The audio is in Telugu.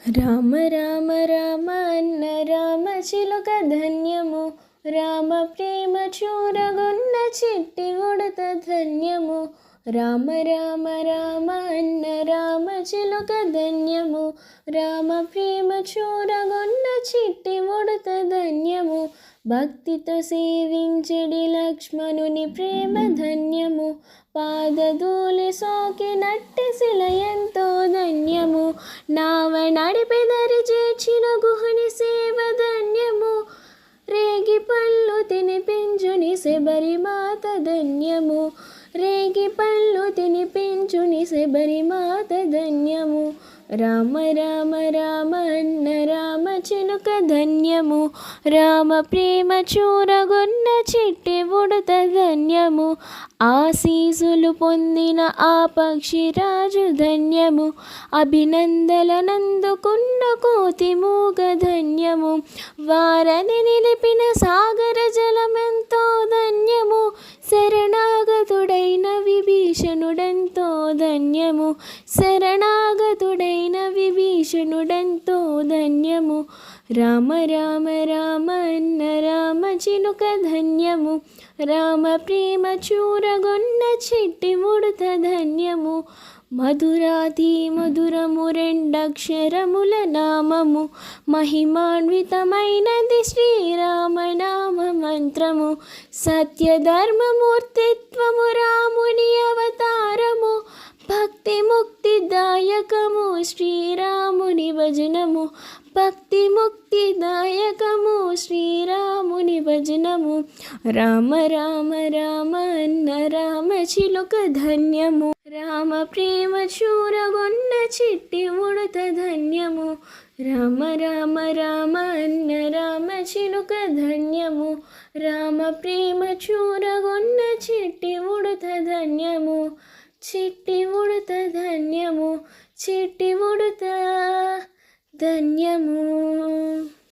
రామ రామ రామ అన్న రామ చిలుక ధన్యము, రామ ప్రేమ చూరగొన్న చిట్టి ఉడత ధన్యము. రామ రామ రామ అన్న రామ చిలుక ధన్యము, రామ ప్రేమ చూరగొన్న చిట్టి ఉడత ధన్యము. భక్తితో సేవించెడి లక్ష్మణుని ప్రేమ ధన్యము, పాదధూళి సోకినట్టి శిల ఎంతో ధన్యము. నావ నడిపెదరి చేర్చిన గుహని సేవ ధన్యము, రేగి పళ్ళు తినిపించుని శబరి మాత ధన్యము, రేగి పళ్ళు తినిపించుని శబరి మాత ధన్యము. రామ రామ రామ అన్న రామ చిలుక ధన్యము, రామ ప్రేమ చూరగొన్న చిట్టి ఉడత ధన్యము. ఆశీసులు పొందిన ఆ పక్షిరాజు ధన్యము, అభినందనలందుకున్న కోతి మూగ ధన్యము. వారని నిలిపిన సాగర జలమెంతో ధన్యము, శరణాగతుడైన విభీషణుడెంతో ధన్యము, శరణాగతుడైన విభీషణుడెంతో ధన్యము. రామ రామ రామ అన్న రామ చిలుక ధన్యము, రామ ప్రేమ చూరగొన్న చిట్టి ఉడత ధన్యము. మధురాతి మధురము రెండక్షరముల నామము, మహిమాన్వితమైనది శ్రీరామనామ మంత్రము. సత్యధర్మమూర్తిత్వము రాముని అవతారము, భక్తి ముక్తి దాయకము శ్రీరాముని భజనము, భక్తి ముక్తి దాయకము శ్రీరాముని భజనము. రామ రామ రామ అన్న రామ చిలుక ధన్యము, రామ ప్రేమ చూరగొన్న చిట్టి ఉడత ధన్యము. రామ రామ రామ అన్న రామ చిలుక ధన్యము, రామ ప్రేమ చూరగొన్న చిట్టి ఉడత ధన్యము, చిట్టి ఉడత ధన్యము, చిట్టి ఉడత ధన్యము.